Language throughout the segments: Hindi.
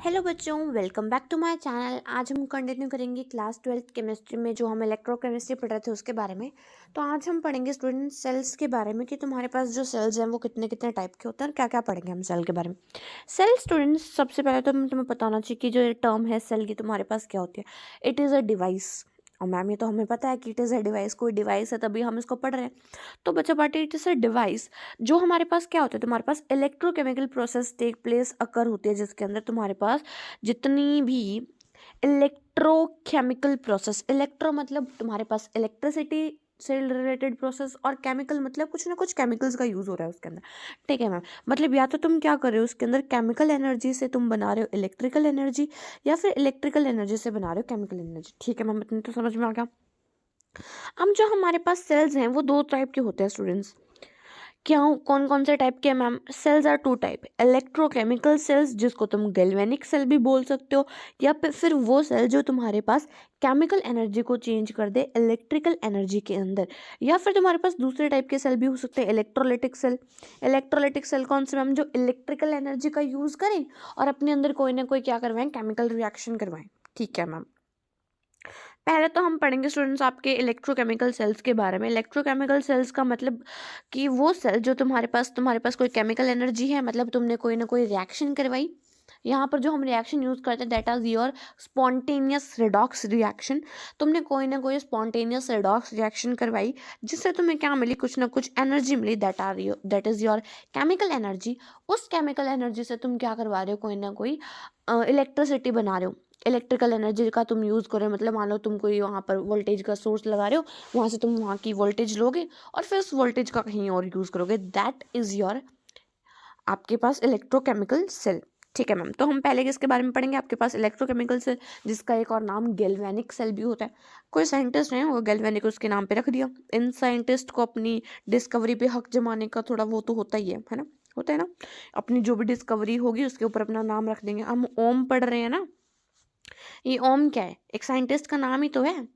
हेलो बच्चों, welcome back to my channel. आज हम कंटिन्यू करेंगे क्लास 12th केमिस्ट्री में जो हम इलेक्ट्रोकेमिस्ट्री पढ़ रहे थे उसके बारे में। तो आज हम पढ़ेंगे स्टूडेंट सेल्स के बारे में कि तुम्हारे पास जो सेल्स हैं वो कितने कितने टाइप के होते हैं और क्या क्या पढ़ेंगे हम सेल के बारे में। सेल स्टूडेंट्स, सबसे पहले तो तुम्हें पता होना चाहिए कि जो ये टर्म है सेल की तुम्हारे पास क्या होती है। It is a device. और मैम ये तो हमें पता है कि इट इज़ अ डिवाइस, कोई डिवाइस है तभी हम इसको पढ़ रहे हैं। तो बच्चा party, it is a device जो हमारे पास क्या होता है, तुम्हारे पास इलेक्ट्रोकेमिकल प्रोसेस टेक प्लेस अकर होती है जिसके अंदर तुम्हारे पास जितनी भी इलेक्ट्रोकेमिकल प्रोसेस, इलेक्ट्रो मतलब तुम्हारे पास इलेक्ट्रिसिटी से रिलेटेड प्रोसेस और केमिकल मतलब कुछ ना कुछ केमिकल्स का यूज हो रहा है उसके अंदर। ठीक है मैम, मतलब या तो तुम क्या कर रहे हो उसके अंदर केमिकल एनर्जी से तुम बना रहे हो इलेक्ट्रिकल एनर्जी, या फिर इलेक्ट्रिकल एनर्जी से बना रहे हो केमिकल एनर्जी। ठीक है मैम, इतनी तो समझ में आ गया। अब जो हमारे पास सेल्स हैं वो दो टाइप के होते हैं स्टूडेंट्स। क्या कौन कौन से टाइप के हैं ma'am? Cells are two type, electrochemical cells जिसको तुम गैल्वेनिक सेल भी बोल सकते हो, या फिर वो सेल जो तुम्हारे पास केमिकल एनर्जी को चेंज कर दे इलेक्ट्रिकल एनर्जी के अंदर। या फिर तुम्हारे पास दूसरे टाइप के सेल भी हो सकते हैं, इलेक्ट्रोलिटिक सेल। इलेक्ट्रोलिटिक सेल कौन से मैम? जो इलेक्ट्रिकल एनर्जी का यूज करें और अपने अंदर कोई ना कोई क्या करवाएं, केमिकल रिएक्शन करवाएं। ठीक है मैम, पहले तो हम पढ़ेंगे स्टूडेंट्स आपके इलेक्ट्रोकेमिकल सेल्स के बारे में। इलेक्ट्रोकेमिकल सेल्स का मतलब कि वो सेल जो तुम्हारे पास कोई केमिकल एनर्जी है, मतलब तुमने कोई ना कोई रिएक्शन करवाई। यहाँ पर जो हम रिएक्शन यूज करते हैं that is your spontaneous redox reaction. तुमने कोई ना कोई स्पॉन्टेनियस रिडॉक्स रिएक्शन करवाई जिससे तुम्हें क्या मिली, कुछ ना कुछ एनर्जी मिली, that is your chemical energy. उस केमिकल एनर्जी से तुम क्या करवा रहे हो, कोई ना कोई इलेक्ट्रिसिटी बना रहे हो। इलेक्ट्रिकल एनर्जी का तुम यूज़ करो, मतलब मान लो तुम कोई वहाँ पर वोल्टेज का सोर्स लगा रहे हो, वहाँ से तुम वहाँ की वोल्टेज लोगे और फिर उस वोल्टेज का कहीं और यूज़ करोगे। दैट इज़ योर आपके पास इलेक्ट्रोकेमिकल सेल। ठीक है मैम, तो हम पहले किसके बारे में पढ़ेंगे? आपके पास इलेक्ट्रोकेमिकल सेल जिसका एक और नाम गैल्वेनिक सेल भी होता है। कोई साइंटिस्ट है वो गैल्वेनिक उसके नाम पे रख दिया। इन साइंटिस्ट को अपनी डिस्कवरी पे हक जमाने का थोड़ा वो तो होता ही है ना, होता है ना। अपनी जो भी डिस्कवरी होगी उसके ऊपर अपना नाम रख देंगे। हम ओम पढ़ रहे हैं ना, ये ओम क्या है? एक साइंटिस्ट का नाम ही तो है।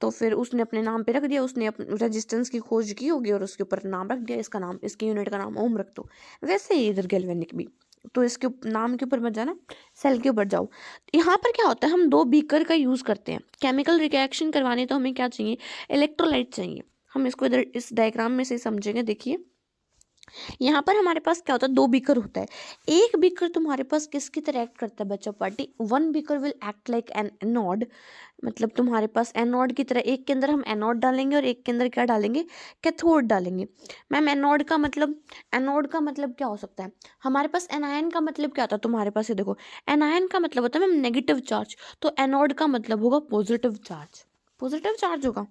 तो फिर उसने अपने नाम पे रख दिया, उसने रेजिस्टेंस की खोज की होगी और उसके ऊपर नाम रख दिया, इसका नाम, इसकी यूनिट का नाम ओम रख दो। वैसे ही इधर गैल्वेनिक भी, तो इसके नाम के ऊपर मत जाना, सेल के ऊपर जाओ। यहाँ पर क्या होता है, हम दो बीकर का यूज़ करते हैं केमिकल रिएक्शन करवाने। तो हमें क्या चाहिए? इलेक्ट्रोलाइट चाहिए। हम इसको इधर इस डायग्राम में से समझेंगे। देखिए यहाँ पर हमारे पास क्या होता है, दो बीकर होता है। एक बीकर तुम्हारे पास किसकी तरह एक्ट करता है बच्चा party? One beaker will act like an anode. मतलब तुम्हारे पास एनोड की तरह, एक के अंदर हम एनोड डालेंगे और एक के अंदर क्या डालेंगे, कैथोड डालेंगे। मैम एनोड का मतलब क्या हो सकता है? हमारे पास एनायन का मतलब क्या होता है तुम्हारे पास? ये देखो, एनायन का मतलब होता है मैम नेगेटिव चार्ज, तो एनोड का मतलब होगा पॉजिटिव चार्ज। पॉजिटिव चार्ज होगा।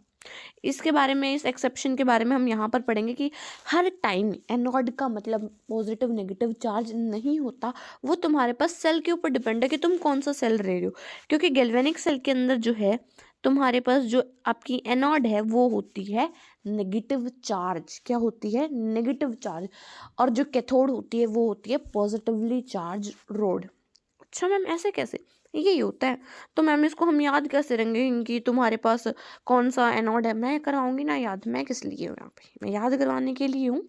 इसके बारे में, इस एक्सेप्शन के बारे में हम यहाँ पर पढ़ेंगे कि हर टाइम एनोड का मतलब पॉजिटिव नेगेटिव चार्ज नहीं होता। वो तुम्हारे पास सेल के ऊपर डिपेंड है कि तुम कौन सा सेल ले रहे हो। क्योंकि गैल्वेनिक सेल के अंदर जो है तुम्हारे पास जो आपकी एनोड है वो होती है नेगेटिव चार्ज। क्या होती है? Negative charge. और जो कैथोड होती है वो होती है पॉजिटिवली चार्ज रोड। अच्छा मैम, ऐसे कैसे? यही होता है। तो मैम इसको हम याद कैसे रखेंगे कि तुम्हारे पास कौन सा एनोड है? मैं कराऊंगी ना याद, मैं किस लिए हूँ यहाँ पे? मैं याद करवाने के लिए हूँ।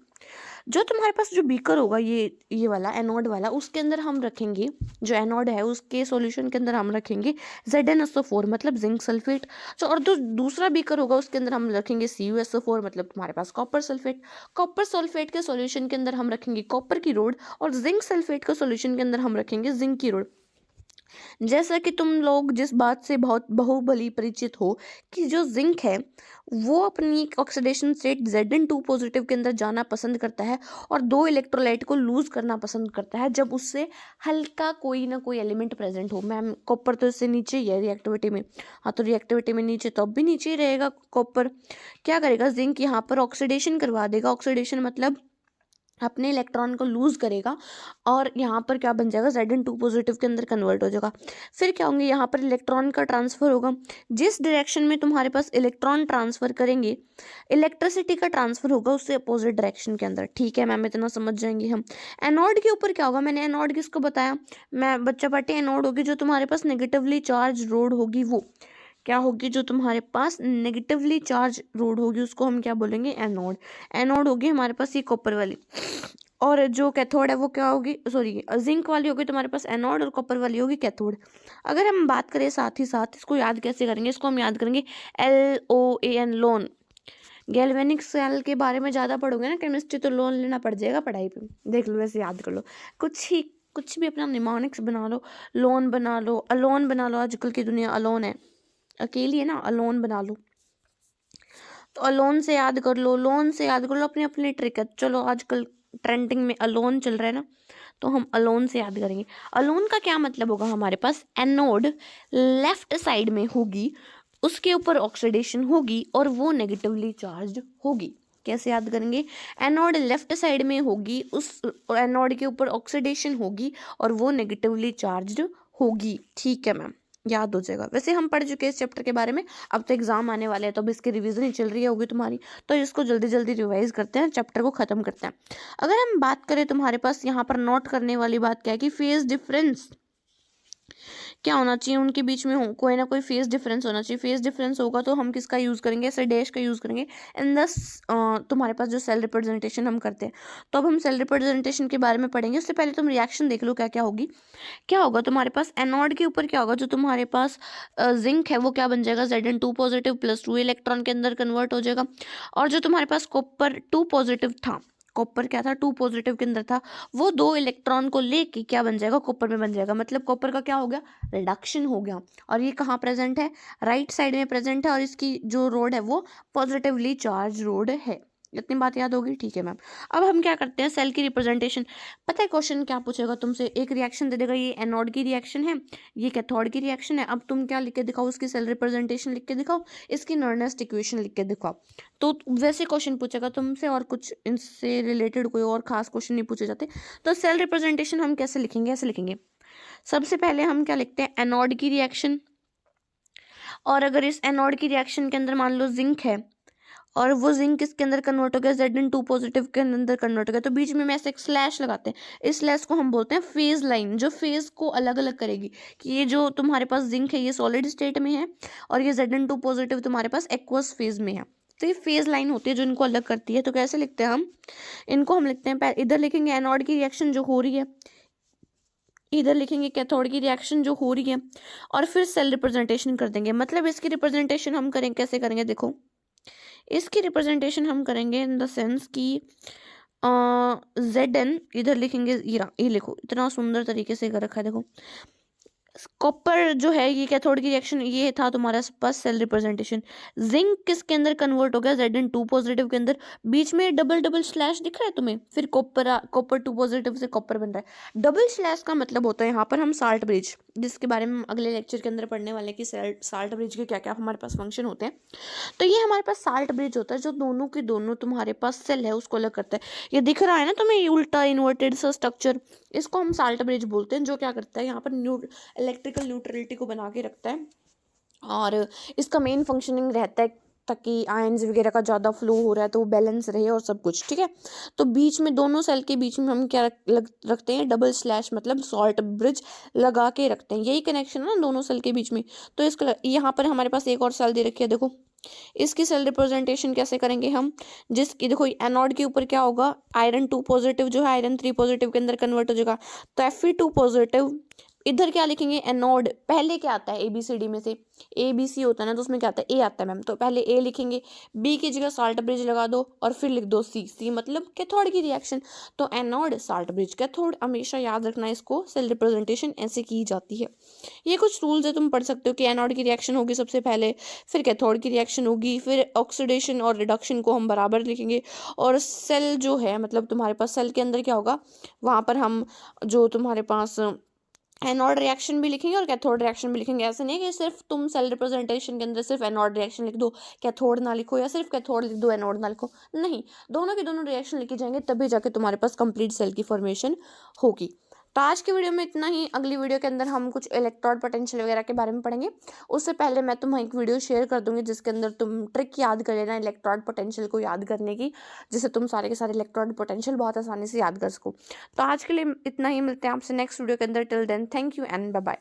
जो तुम्हारे पास जो बीकर होगा, ये वाला एनोड वाला, उसके अंदर हम रखेंगे, जो एनोड है उसके सॉल्यूशन के अंदर हम रखेंगे ZnSO4 मतलब जिंक सल्फेट। जो और दूसरा बीकर होगा उसके अंदर हम रखेंगे CuSO4 मतलब तुम्हारे पास कॉपर सल्फेट। कॉपर सल्फेट के सॉल्यूशन के अंदर हम रखेंगे कॉपर की रोड, और जिंक सल्फेट के सॉल्यूशन के अंदर हम रखेंगे जिंक की रोड। जैसा कि तुम लोग जिस बात से बहुत बहुभली परिचित हो कि जो जिंक है वो अपनी ऑक्सीडेशन स्टेट Zn2 पॉजिटिव के अंदर जाना पसंद करता है और दो इलेक्ट्रोलाइट को लूज करना पसंद करता है जब उससे हल्का कोई ना कोई एलिमेंट प्रेजेंट हो। मैम कॉपर तो इससे नीचे ही है रिएक्टिविटी में। हाँ, तो रिएक्टिविटी में नीचे तो अब भी नीचे ही रहेगा कॉपर। क्या करेगा जिंक? यहाँ पर ऑक्सीडेशन करवा देगा। ऑक्सीडेशन मतलब अपने इलेक्ट्रॉन को लूज करेगा और यहाँ पर क्या बन जाएगा, Zn2 पॉजिटिव के अंदर कन्वर्ट हो जाएगा। फिर क्या होंगे, यहाँ पर इलेक्ट्रॉन का ट्रांसफर होगा। जिस डायरेक्शन में तुम्हारे पास इलेक्ट्रॉन ट्रांसफर करेंगे, इलेक्ट्रिसिटी का ट्रांसफर होगा उससे अपोजिट डायरेक्शन के अंदर। ठीक है मैम, इतना समझ जाएंगे हम। एनोड के ऊपर क्या होगा? मैंने एनोड किसको बताया? मैं बच्चा पार्टी, एनोड होगी जो तुम्हारे पास नेगेटिवली चार्ज रोड होगी। वो क्या होगी? जो तुम्हारे पास नेगेटिवली चार्ज रोड होगी उसको हम क्या बोलेंगे? एनोड। एनोड होगी हमारे पास ये कॉपर वाली। और जो कैथोड है वो क्या होगी, सॉरी जिंक वाली होगी तुम्हारे पास एनोड, और कॉपर वाली होगी कैथोड। अगर हम बात करें साथ ही साथ इसको याद कैसे करेंगे, इसको हम याद करेंगे LOAN, लोन। गैल्वेनिक सेल के बारे में ज़्यादा पढ़ोगे ना केमिस्ट्री, तो लोन लेना पड़ जाएगा पढ़ाई पे, देख लो वैसे याद कर लो। कुछ भी अपना निमोनिक्स बना लो, लोन बना लो, अलोन बना लो, आजकल की दुनिया अलोन है, अकेली है ना, अलोन बना लो। तो अलोन से याद कर लो, लोन से याद कर लो, अपनी अपनी ट्रिक है। चलो आजकल ट्रेंडिंग में अलोन चल रहा है ना, तो हम अलोन से याद करेंगे। अलोन का क्या मतलब होगा, हमारे पास एनोड लेफ्ट साइड में होगी, उसके ऊपर ऑक्सीडेशन होगी और वो नेगेटिवली चार्ज होगी। कैसे याद करेंगे, एनोड लेफ्ट साइड में होगी, उस एनोड के ऊपर ऑक्सीडेशन होगी और वो नेगेटिवली चार्ज होगी। ठीक है मैम, याद हो जाएगा। वैसे हम पढ़ चुके हैं इस चैप्टर के बारे में, अब तो एग्जाम आने वाले हैं, तो अब इसकी रिवीजन ही चल रही होगी तुम्हारी, तो इसको जल्दी जल्दी रिवाइज करते हैं, चैप्टर को खत्म करते हैं। अगर हम बात करें, तुम्हारे पास यहाँ पर नोट करने वाली बात क्या है कि फेज डिफरेंस क्या होना चाहिए उनके बीच में, हो कोई ना कोई फेज डिफरेंस होना चाहिए। फेज डिफरेंस होगा तो हम किसका यूज़ करेंगे, ऐसे डैश का यूज़ करेंगे इन द तुम्हारे पास जो सेल रिप्रेजेंटेशन हम करते हैं। तो अब हम सेल रिप्रेजेंटेशन के बारे में पढ़ेंगे, उससे पहले तुम रिएक्शन देख लो क्या क्या होगी। क्या होगा तुम्हारे पास एनोड के ऊपर, क्या होगा, जो तुम्हारे पास जिंक है वो क्या बन जाएगा, Zn2 पॉजिटिव प्लस 2 इलेक्ट्रॉन के अंदर कन्वर्ट हो जाएगा। और जो तुम्हारे पास कॉपर 2 पॉजिटिव था, कॉपर क्या था, 2 पॉजिटिव के अंदर था, वो 2 इलेक्ट्रॉन को लेके क्या बन जाएगा, कॉपर में बन जाएगा। मतलब कॉपर का क्या हो गया, रिडक्शन हो गया। और ये कहाँ प्रेजेंट है, राइट साइड में प्रेजेंट है, और इसकी जो रोड है वो पॉजिटिवली चार्ज रोड है। इतनी बात याद होगी, ठीक है मैम। अब हम क्या करते हैं, सेल की रिप्रेजेंटेशन। पता है क्वेश्चन क्या पूछेगा तुमसे, एक रिएक्शन दे देगा, ये एनोड की रिएक्शन है, ये कैथोड की रिएक्शन है। अब तुम क्या लिख के दिखाओ, उसकी सेल रिप्रेजेंटेशन लिख के दिखाओ, इसकी नर्नेस्ट इक्वेशन लिख के दिखाओ। तो वैसे क्वेश्चन पूछेगा तुमसे, और कुछ इनसे रिलेटेड कोई और खास क्वेश्चन नहीं पूछे जाते। तो सेल रिप्रेजेंटेशन हम कैसे लिखेंगे, ऐसे लिखेंगे। सबसे पहले हम क्या लिखते हैं, एनोड की रिएक्शन, और अगर इस एनोड की रिएक्शन के अंदर मान लो जिंक है, और वो जिंक किसके अंदर कन्वर्ट हो गया, Zn2 पॉजिटिव के अंदर कन्वर्ट हो गया, तो बीच में ऐसे एक स्लैश लगाते हैं। इस स्लैश को हम बोलते हैं फेज लाइन, जो फेज को अलग अलग करेगी, कि ये जो तुम्हारे पास जिंक है ये सॉलिड स्टेट में है, और ये Zn2 पॉजिटिव तुम्हारे पास एक्वस फेज में है। तो ये फेज लाइन होती है जो इनको अलग करती है। तो कैसे लिखते हैं हम इनको, हम लिखते हैं इधर लिखेंगे एनोड की रिएक्शन जो हो रही है, इधर लिखेंगे कैथोड की रिएक्शन जो हो रही है, और फिर सेल रिप्रेजेंटेशन कर देंगे। मतलब इसकी रिप्रेजेंटेशन हम करें, कैसे करेंगे, देखो इसकी रिप्रेजेंटेशन हम करेंगे इन द सेंस कि Zn इधर लिखेंगे, ये लिखो, इतना सुंदर तरीके से कर रखा है, देखो कॉपर जो है ये कैथोड की रिएक्शन, ये था तुम्हारे पास सेल रिप्रेजेंटेशन। जिंक किसके अंदर कन्वर्ट हो गया, Zn2 पॉजिटिव के अंदर, बीच में डबल डबल स्लैश दिख रहा है तुम्हें, फिर कॉपर 2 पॉजिटिव से कॉपर बन रहा है। डबल स्लैश का मतलब होता है यहाँ पर हम साल्ट ब्रिज, जिसके बारे में हम अगले लेक्चर के अंदर पढ़ने वाले कि साल्ट ब्रिज के क्या क्या हमारे पास फंक्शन होते हैं। तो ये हमारे पास साल्ट ब्रिज होता है, जो दोनों के दोनों तुम्हारे पास सेल है उसको अलग करता है। ये दिख रहा है ना तुम्हें, उल्टा इन्वर्टेड सा स्ट्रक्चर, इसको हम साल्ट ब्रिज बोलते हैं, जो क्या करता है यहाँ पर इलेक्ट्रिकल न्यूट्रलिटी को बना के रखता है। और इसका मेन फंक्शनिंग रहता है ताकि आयंस वगैरह का ज़्यादा फ्लो हो रहा है तो वो बैलेंस रहे और सब कुछ, ठीक है। तो बीच में दोनों सेल के बीच में हम क्या रखते हैं, डबल स्लैश, मतलब सॉल्ट ब्रिज लगा के रखते हैं। यही कनेक्शन है ना दोनों सेल के बीच में। तो इसका यहाँ पर हमारे पास एक और सेल दे रखी है, देखो इसकी सेल रिप्रेजेंटेशन कैसे करेंगे हम, जिसकी देखो एनोड के ऊपर क्या होगा, Iron 2 पॉजिटिव जो है Iron 3 पॉजिटिव के अंदर कन्वर्ट हो जाएगा, तो Fe2 पॉजिटिव। इधर क्या लिखेंगे, एनोड पहले क्या आता है, ABCD में से ABC होता है ना, तो उसमें क्या आता है, A आता है मैम, तो पहले A लिखेंगे, B की जगह साल्ट ब्रिज लगा दो, और फिर लिख दो C मतलब कैथोड की रिएक्शन। तो एनोड साल्ट ब्रिज कैथोड, हमेशा याद रखना इसको, सेल रिप्रेजेंटेशन ऐसे की जाती है। ये कुछ रूल्स है, तुम पढ़ सकते हो कि एनोड की रिएक्शन होगी सबसे पहले, फिर कैथोड की रिएक्शन होगी, फिर ऑक्सीडेशन और रिडक्शन को हम बराबर लिखेंगे, और सेल जो है मतलब तुम्हारे पास सेल के अंदर क्या होगा, वहाँ पर हम जो तुम्हारे पास एनोड रिएक्शन भी लिखेंगे और कैथोड रिएक्शन भी लिखेंगे। ऐसे नहीं कि सिर्फ तुम सेल रिप्रेजेंटेशन के अंदर सिर्फ एनोड रिएक्शन लिख दो, कैथोड ना लिखो, या सिर्फ कैथोड लिख दो एनोड ना लिखो, नहीं, दोनों के दोनों रिएक्शन लिखे जाएंगे, तभी जाके तुम्हारे पास कंप्लीट सेल की फॉर्मेशन होगी। तो आज की वीडियो में इतना ही। अगली वीडियो के अंदर हम कुछ इलेक्ट्रोड पोटेंशियल वगैरह के बारे में पढ़ेंगे। उससे पहले मैं तुम्हें एक वीडियो शेयर कर दूंगी जिसके अंदर तुम ट्रिक याद कर लेना इलेक्ट्रोड पोटेंशियल को याद करने की, जिससे तुम सारे के सारे इलेक्ट्रोड पोटेंशियल बहुत आसानी से याद कर सको। तो आज के लिए इतना ही, मिलते हैं आपसे नेक्स्ट वीडियो के अंदर। Till then thank you and bye bye.